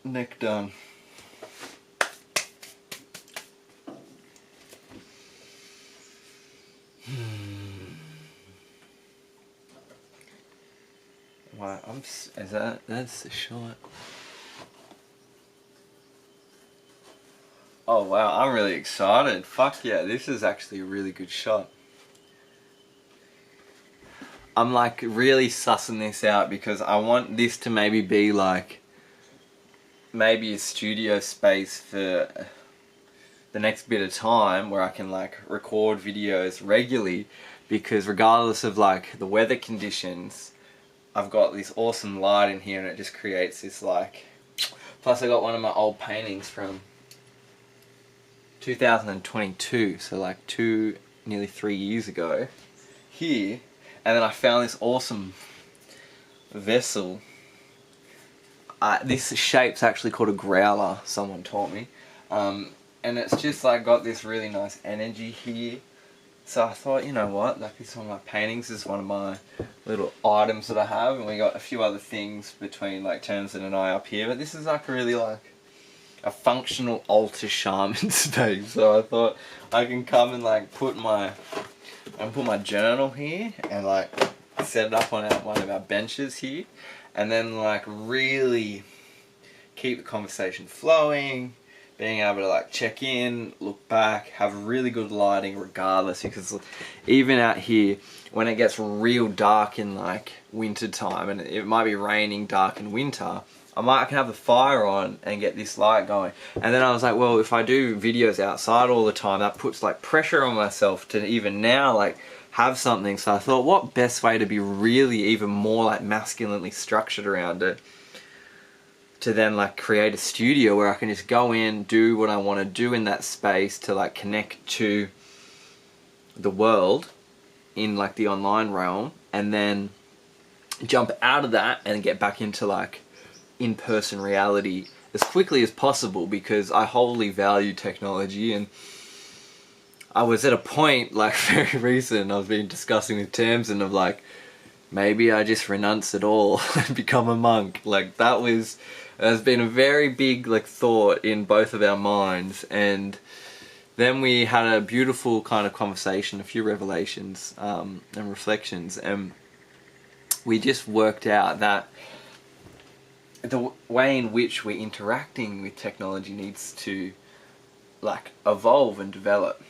neck done. Wow, that's the shot. Oh wow, I'm really excited. Fuck yeah, this is actually a really good shot. I'm like really sussing this out because I want this to maybe be like maybe a studio space for the next bit of time where I can like record videos regularly, because regardless of like the weather conditions, I've got this awesome light in here and it just creates this like, plus I got one of my old paintings from 2022, so like nearly 3 years ago here, and then I found this awesome vessel. This shape's actually called a growler, someone taught me, and it's just like got this really nice energy here. So I thought, you know what, like this is one of my paintings, this is one of my little items that I have, and we got a few other things between like Tamsin and I up here, but this is like really like a functional altar shaman space. So I thought I can come and like put my journal here and like set it up on one of our benches here, and then like really keep the conversation flowing, being able to like check in, look back, have really good lighting regardless, because even out here when it gets real dark in like winter time, and it might be raining dark in winter, I can have the fire on and get this light going. And then I was like, well, if I do videos outside all the time, that puts like pressure on myself to even now like have something. So I thought, what best way to be really even more like masculinely structured around it, to then like create a studio where I can just go in, do what I want to do in that space to like connect to the world in like the online realm, and then jump out of that and get back into like in-person reality as quickly as possible, because I wholly value technology. And I was at a point like very recent, I've been discussing with Tamsin of like, maybe I just renounce it all and become a monk. Like that has been a very big like thought in both of our minds. And then we had a beautiful kind of conversation, a few revelations and reflections, and we just worked out that the way in which we're interacting with technology needs to like evolve and develop.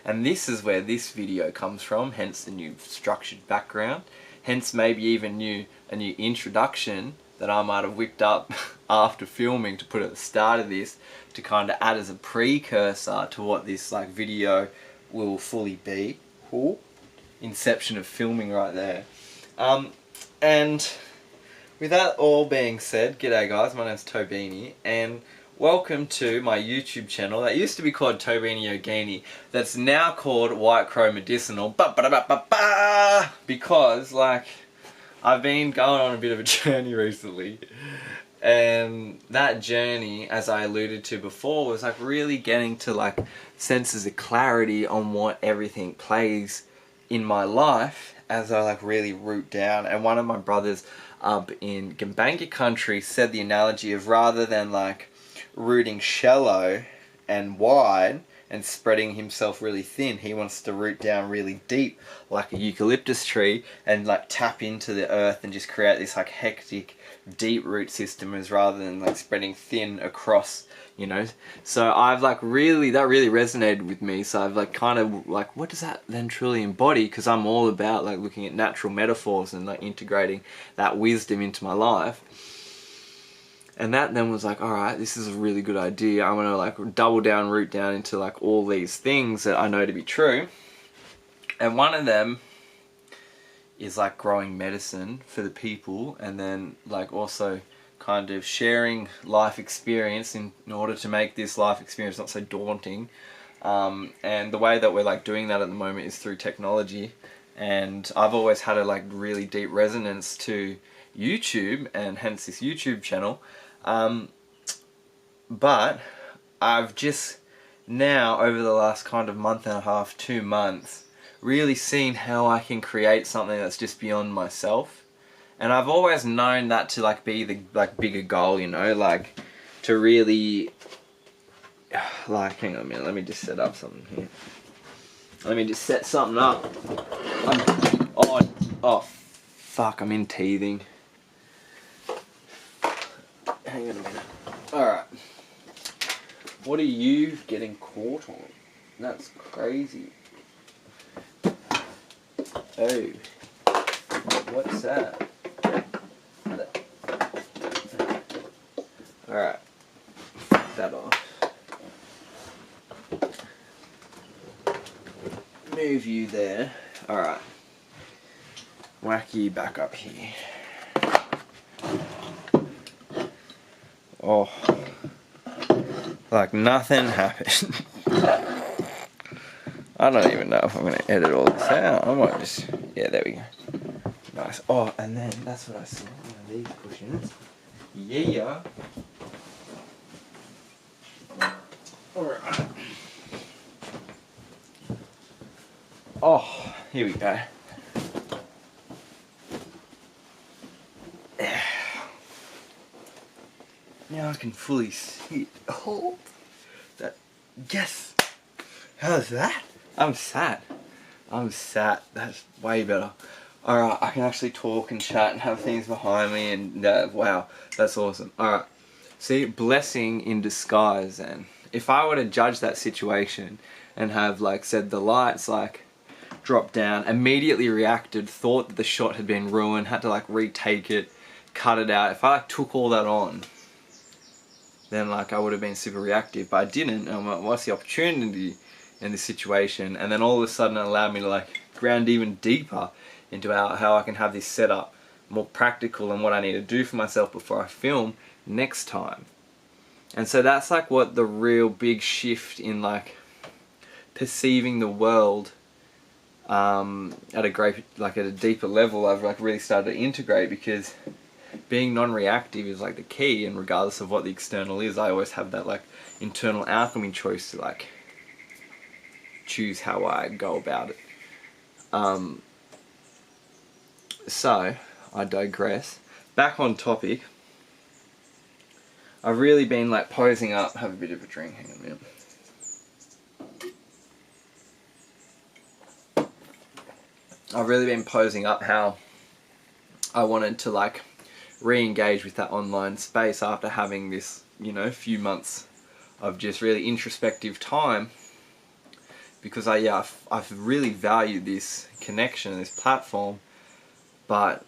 And this is where this video comes from, hence the new structured background, hence maybe even a new introduction that I might have whipped up after filming to put at the start of this, to kind of add as a precursor to what this like video will fully be. Ooh, inception of filming right there. And with that all being said, g'day guys, my name's Tobini, and welcome to my YouTube channel that used to be called Tobini Yogini, that's now called White Crow Medicinal, because like I've been going on a bit of a journey recently, and that journey, as I alluded to before, was like really getting to like senses of clarity on what everything plays in my life as I like really root down. And one of my brothers up in Gambanga country said the analogy of, rather than like rooting shallow and wide and spreading himself really thin, he wants to root down really deep like a eucalyptus tree and like tap into the earth and just create this like hectic deep root system, as rather than like spreading thin across, you know. So I've like that really resonated with me. So I've like kind of like, what does that then truly embody? Because I'm all about like looking at natural metaphors and like integrating that wisdom into my life. And that then was like, alright, this is a really good idea. I'm gonna like double down, root down into like all these things that I know to be true. And one of them is like growing medicine for the people, and then like also kind of sharing life experience in order to make this life experience not so daunting. And the way that we're like doing that at the moment is through technology. And I've always had a like really deep resonance to YouTube, and hence this YouTube channel. But I've just now, over the last kind of month and a half, 2 months, really seen how I can create something that's just beyond myself. And I've always known that to like be the like bigger goal, you know, like to really, like, hang on a minute, let me just set up something here. Let me just set something up. Oh, fuck, I'm in teething. Hang on a minute. Alright. What are you getting caught on? That's crazy. Oh. What's that? Alright. Fuck that off. Move you there. Alright. Whack you back up here. Oh. Like nothing happened. I don't even know if I'm going to edit all this out. I might just... Yeah, there we go. Nice. Oh, and then that's what I saw. One of these cushions. Yeah. Alright. Oh, here we go. Now I can fully sit. Oh, that. Yes. How's that? I'm sat. That's way better. Alright, I can actually talk and chat and have things behind me, and wow, that's awesome. Alright, see, blessing in disguise then. If I were to judge that situation and have, like, said the lights, like, dropped down, immediately reacted, thought that the shot had been ruined, had to, like, retake it, cut it out. If I, like, took all that on, then, like, I would have been super reactive, but I didn't. And I'm like, what's the opportunity in this situation? And then all of a sudden it allowed me to, like, ground even deeper into how I can have this set up more practical and what I need to do for myself before I film next time. And so that's, like, what the real big shift in, like, perceiving the world at a great, like, at a deeper level, I've, like, really started to integrate, because being non-reactive is, like, the key, and regardless of what the external is, I always have that, like, internal alchemy choice to, like, choose how I go about it. So, I digress. Back on topic, I've really been, like, posing up, have a bit of a drink, hang on a minute. I've really been posing up how I wanted to, like, re-engage with that online space after having this, you know, few months of just really introspective time, because I've really valued this connection, this platform, but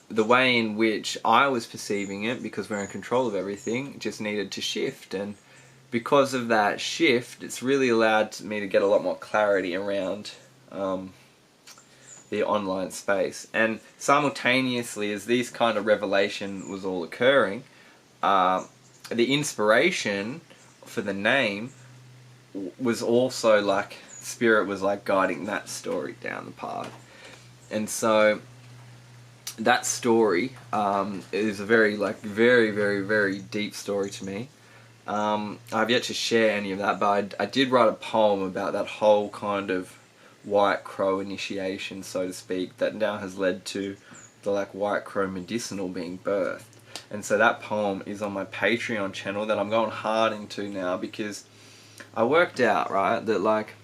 the way in which I was perceiving it, because we're in control of everything, just needed to shift. And because of that shift, it's really allowed me to get a lot more clarity around the online space. And simultaneously, as this kind of revelation was all occurring, the inspiration for the name was also, like, Spirit was, like, guiding that story down the path. And so that story is a very, like, very, very, very deep story to me. I've yet to share any of that, but I did write a poem about that whole kind of white crow initiation, so to speak, that now has led to the, like, white crow medicinal being birthed. And so that poem is on my Patreon channel that I'm going hard into now, because I worked out, right, that, like,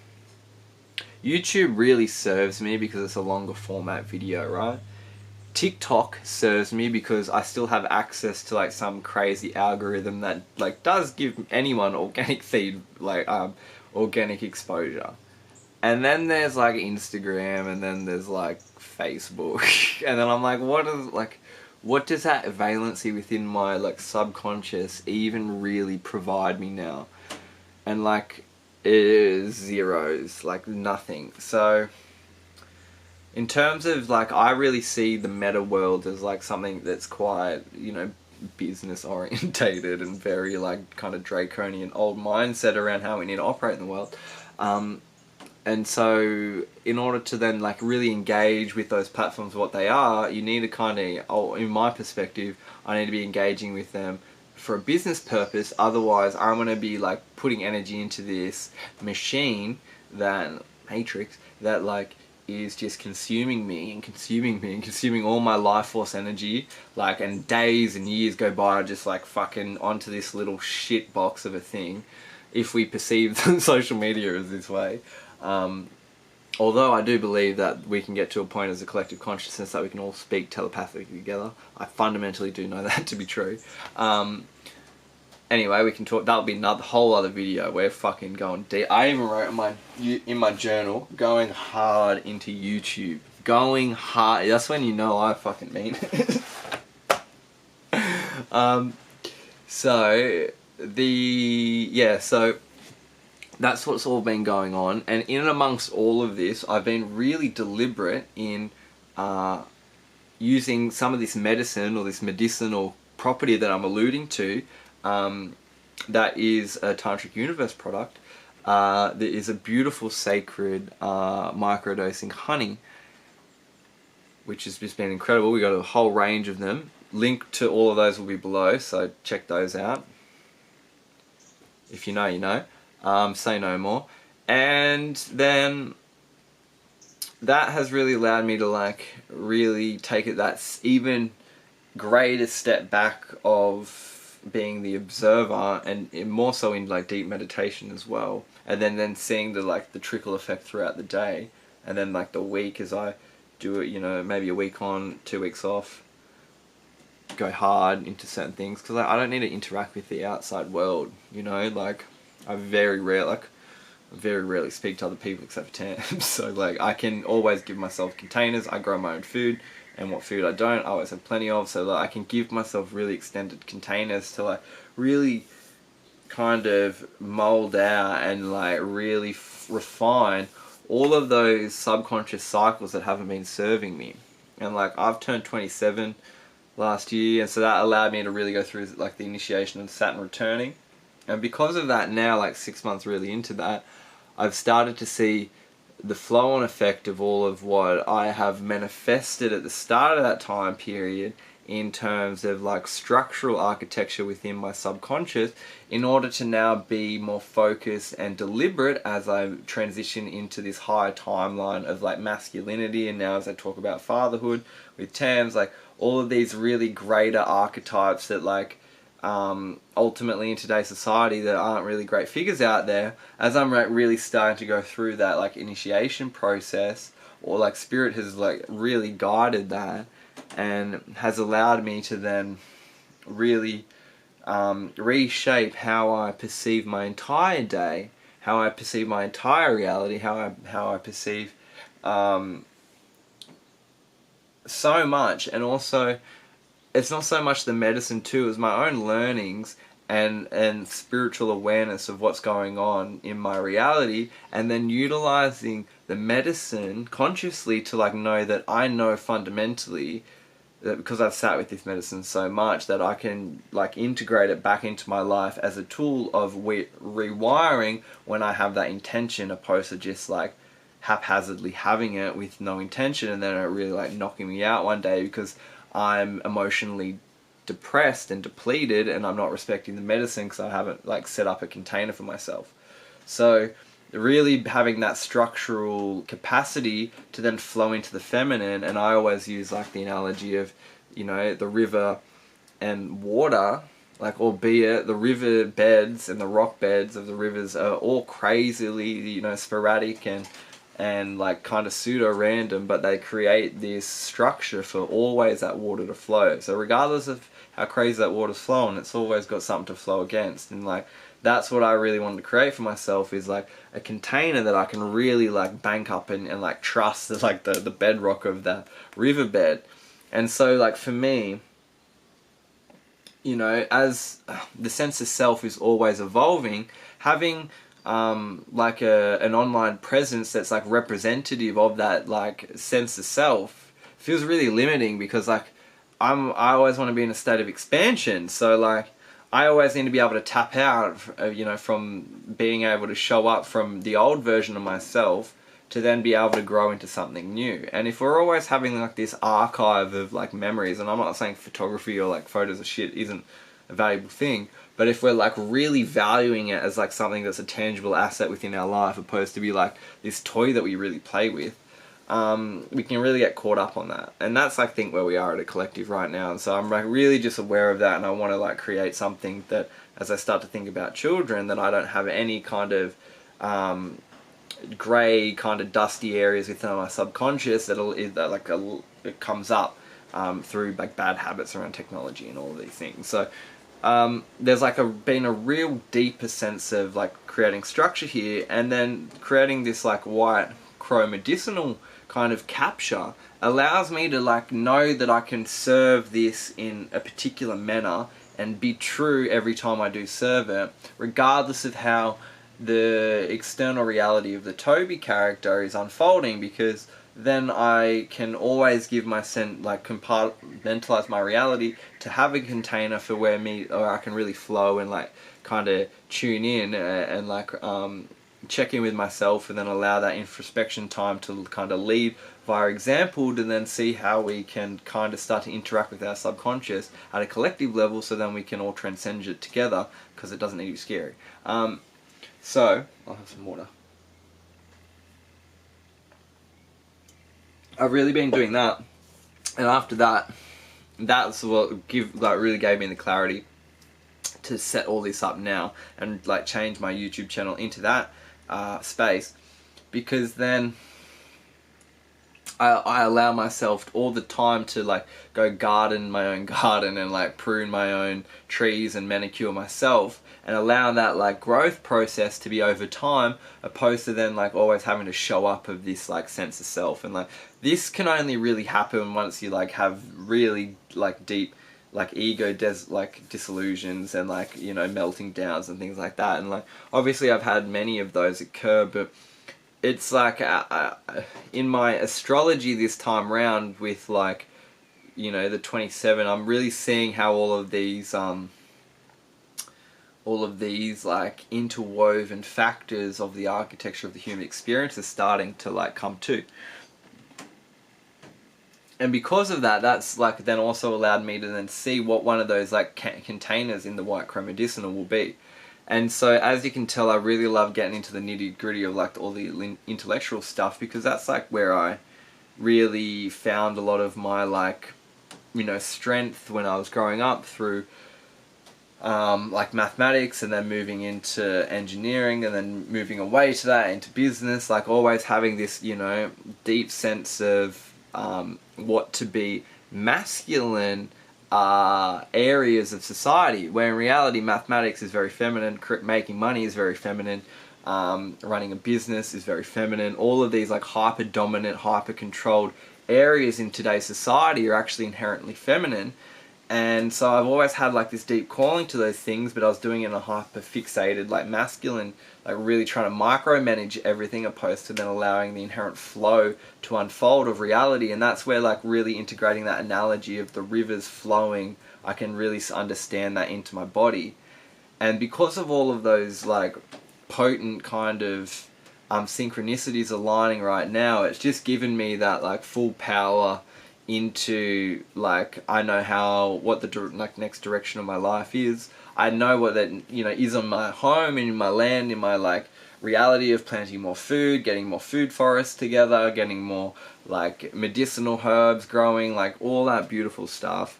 YouTube really serves me because it's a longer format video, right? TikTok serves me because I still have access to, like, some crazy algorithm that, like, does give anyone organic feed, like, organic exposure. And then there's, like, Instagram, and then there's, like, Facebook. And then I'm like, what does that valency within my, like, subconscious even really provide me now? And, like, it is zeros, like, nothing. So in terms of, like, I really see the meta world as, like, something that's quite, you know, business orientated and very, like, kind of draconian old mindset around how we need to operate in the world. And so in order to then, like, really engage with those platforms, what they are, you need to kind of, in my perspective, I need to be engaging with them for a business purpose. Otherwise, I'm going to be, like, putting energy into this machine, that matrix, that, like, is just consuming me and consuming me and consuming all my life force energy, like, and days and years go by just like fucking onto this little shit box of a thing, if we perceive social media as this way. Although I do believe that we can get to a point as a collective consciousness that we can all speak telepathically together. I fundamentally do know that to be true. Anyway, we can talk. That'll be another whole other video. We're fucking going deep. I even wrote in my journal, going hard into YouTube. Going hard. That's when you know I fucking mean it. So that's what's all been going on, and in and amongst all of this, I've been really deliberate in using some of this medicine or this medicinal property that I'm alluding to. That is a Tantric Universe product. That is a beautiful sacred microdosing honey, which has just been incredible. We got a whole range of them. Link to all of those will be below, so check those out. If you know, you know. Say no more. And then that has really allowed me to like really take it that even greater step back of being the observer, and more so in like deep meditation as well, and then seeing the trickle effect throughout the day, and then like the week as I do it, you know, maybe a week on, 2 weeks off, go hard into certain things, because I don't need to interact with the outside world, you know, like I very rarely speak to other people except for Tam. So like I can always give myself containers. I grow my own food, and what food I don't, I always have plenty of, so that I can give myself really extended containers to like really kind of mold out and like really refine all of those subconscious cycles that haven't been serving me. And like I've turned 27 last year, and so that allowed me to really go through like the initiation of Saturn returning. And because of that now, like 6 months really into that, I've started to see the flow-on effect of all of what I have manifested at the start of that time period in terms of like structural architecture within my subconscious, in order to now be more focused and deliberate as I transition into this higher timeline of like masculinity, and now as I talk about fatherhood with Tams, like all of these really greater archetypes that like ultimately in today's society that aren't really great figures out there, as I'm like really starting to go through that like initiation process, or like spirit has like really guided that and has allowed me to then really reshape how I perceive my entire day, how I perceive my entire reality, how I perceive so much. And also it's not so much the medicine too, as my own learnings and spiritual awareness of what's going on in my reality, and then utilizing the medicine consciously to like know that I know fundamentally that because I've sat with this medicine so much that I can like integrate it back into my life as a tool of rewiring when I have that intention, opposed to just like haphazardly having it with no intention, and then it really like knocking me out one day because I'm emotionally depressed and depleted, and I'm not respecting the medicine because I haven't like set up a container for myself. So really having that structural capacity to then flow into the feminine, and I always use like the analogy of, you know, the river and water, like albeit the river beds and the rock beds of the rivers are all crazily, you know, sporadic and like kind of pseudo random, but they create this structure for always that water to flow. So regardless of how crazy that water's flowing, it's always got something to flow against. And like that's what I really wanted to create for myself, is like a container that I can really like bank up and like trust as like the bedrock of that riverbed. And so like for me, you know, as the sense of self is always evolving, having like an online presence that's like representative of that like sense of self feels really limiting, because like I always want to be in a state of expansion. So like I always need to be able to tap out, you know, from being able to show up from the old version of myself to then be able to grow into something new. And if we're always having like this archive of like memories, and I'm not saying photography or like photos of shit isn't a valuable thing, but if we're like really valuing it as like something that's a tangible asset within our life, opposed to be like this toy that we really play with, we can really get caught up on that. And that's, I think, where we are at a collective right now. And so I'm like really just aware of that, and I want to like create something that, as I start to think about children, that I don't have any kind of grey, kind of dusty areas within my subconscious that it comes up through like bad habits around technology and all of these things. So there's like been a real deeper sense of like creating structure here, and then creating this like white Crow Medicinal kind of capture allows me to like know that I can serve this in a particular manner and be true every time I do serve it, regardless of how the external reality of the Toby character is unfolding, because then I can always give my compartmentalize my reality to have a container for where I can really flow and like kind of tune in and like check in with myself, and then allow that introspection time to kind of lead via example, to then see how we can kind of start to interact with our subconscious at a collective level, so then we can all transcend it together, because it doesn't need to be scary. So I'll have some water. I've really been doing that, and after that, that's what really gave me the clarity to set all this up now and like change my YouTube channel into that space, because then I allow myself all the time to like go garden my own garden and like prune my own trees and manicure myself, and allow that like growth process to be over time, opposed to then like always having to show up of this like sense of self. And like this can only really happen once you like have really like deep like ego disillusions and like, you know, melting downs and things like that. And like obviously I've had many of those occur, but it's like in my astrology this time round with like, you know, the 27, I'm really seeing how all of these like interwoven factors of the architecture of the human experience are starting to like come to. And because of that, that's like then also allowed me to then see what one of those like containers in the white Crow Medicinal will be. And so as you can tell, I really love getting into the nitty gritty of like all the intellectual stuff, because that's like where I really found a lot of my like, you know, strength when I was growing up, through like mathematics, and then moving into engineering, and then moving away to that into business, like always having this, you know, deep sense of what to be masculine areas of society, where in reality mathematics is very feminine, making money is very feminine, running a business is very feminine. All of these like hyper dominant, hyper controlled areas in today's society are actually inherently feminine. And so I've always had like this deep calling to those things, but I was doing it in a hyper fixated like masculine, like really trying to micromanage everything, opposed to then allowing the inherent flow to unfold of reality. And that's where like really integrating that analogy of the rivers flowing, I can really understand that into my body. And because of all of those like potent kind of synchronicities aligning right now, it's just given me that like full power into like, I know what the like next direction of my life is. I know what that, you know, is on my home, in my land, in my like reality of planting more food, getting more food forests together, getting more like medicinal herbs growing, like all that beautiful stuff.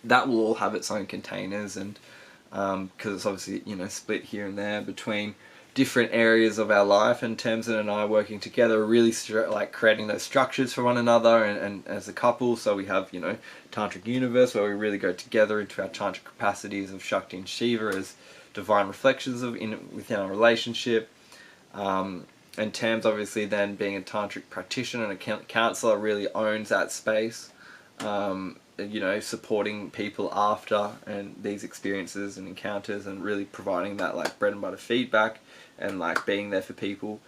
That will all have its own containers, and because it's obviously, you know, split here and there between different areas of our life, and Tamsin and I working together, really like creating those structures for one another and as a couple. So we have, you know, Tantric Universe, where we really go together into our tantric capacities of Shakti and Shiva as divine reflections of within our relationship. And Tams obviously then being a tantric practitioner and a counselor really owns that space. You know, supporting people after and these experiences and encounters, and really providing that like bread and butter feedback and like being there for people.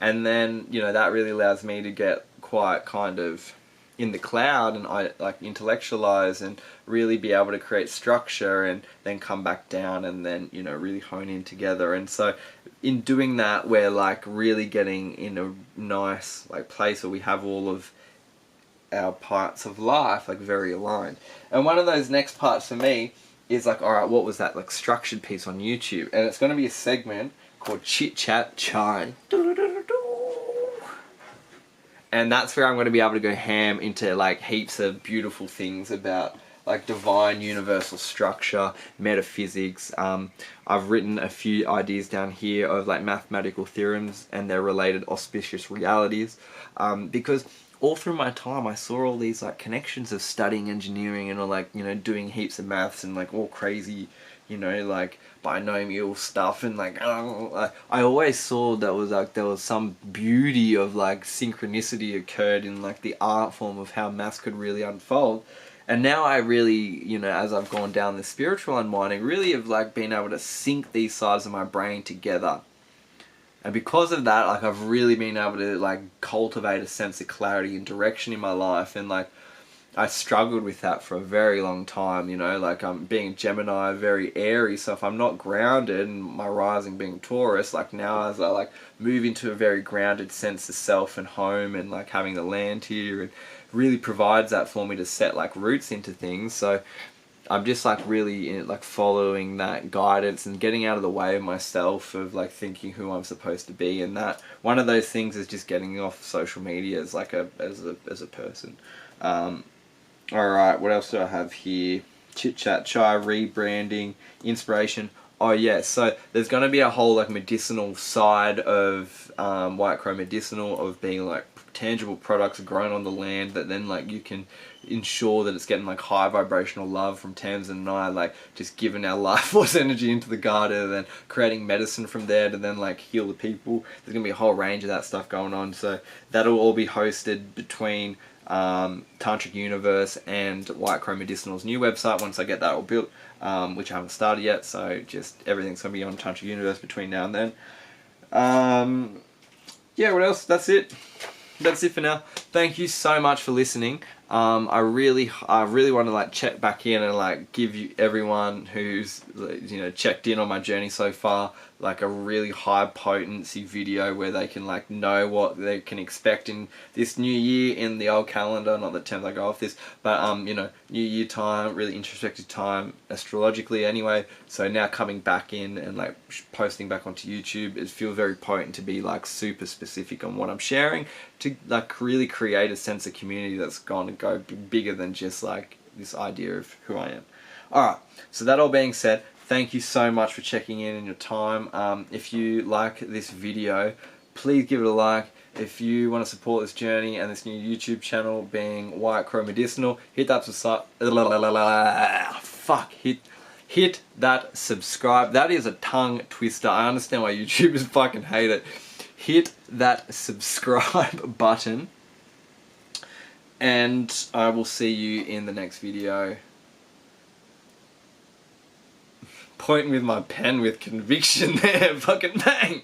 And then, you know, that really allows me to get quite kind of in the cloud, and I like intellectualize and really be able to create structure, and then come back down, and then, you know, really hone in together. And so in doing that, we're like really getting in a nice like place where we have all of our parts of life like very aligned. And one of those next parts for me is like, alright, what was that like structured piece on YouTube? And it's going to be a segment called Chit Chat Chai. And that's where I'm going to be able to go ham into like heaps of beautiful things about like divine universal structure, metaphysics. I've written a few ideas down here of like mathematical theorems and their related auspicious realities, because all through my time I saw all these like connections of studying engineering and all like, you know, doing heaps of maths and like all crazy, you know, like binomial stuff, and like I always saw that was like there was some beauty of like synchronicity occurred in like the art form of how maths could really unfold. And now I really, you know, as I've gone down the spiritual unwinding, really have like been able to sync these sides of my brain together. And because of that, like I've really been able to like cultivate a sense of clarity and direction in my life. And like I struggled with that for a very long time, you know, like I'm being Gemini, very airy, so if I'm not grounded, and my rising being Taurus, like now as I like move into a very grounded sense of self and home and like having the land here, and really provides that for me to set like roots into things. So I'm just like really like following that guidance and getting out of the way of myself of like thinking who I'm supposed to be. And that one of those things is just getting off social media as like as a person. Alright, what else do I have here? Chit chat, chai, rebranding, inspiration. Oh yeah, so there's going to be a whole like medicinal side of White Crow Medicinal, of being like tangible products grown on the land that then like you can ensure that it's getting like high vibrational love from Tamsin and I, like just giving our life force energy into the garden and then creating medicine from there to then like heal the people. There's going to be a whole range of that stuff going on, so that'll all be hosted between Tantric Universe and White Crow Medicinal's new website once I get that all built, which I haven't started yet, so just everything's going to be on Tantric Universe between now and then. Yeah, what else? That's it for now. Thank you so much for listening. I really want to like check back in and like give you everyone who's, you know, checked in on my journey so far like a really high potency video where they can like know what they can expect in this new year in the old calendar. Not that terms I go off this, but you know, new year time, really introspective time astrologically anyway. So now coming back in and like posting back onto YouTube, it feels very potent to be like super specific on what I'm sharing, to like really create a sense of community that's going to go bigger than just like this idea of who I am. Alright, so that all being said, thank you so much for checking in and your time. If you like this video, please give it a like. If you want to support this journey and this new YouTube channel being White Crow Medicinal, hit that hit that subscribe. That is a tongue twister. I understand why YouTubers fucking hate it. Hit that subscribe button, and I will see you in the next video. Pointing with my pen with conviction there, fucking bang!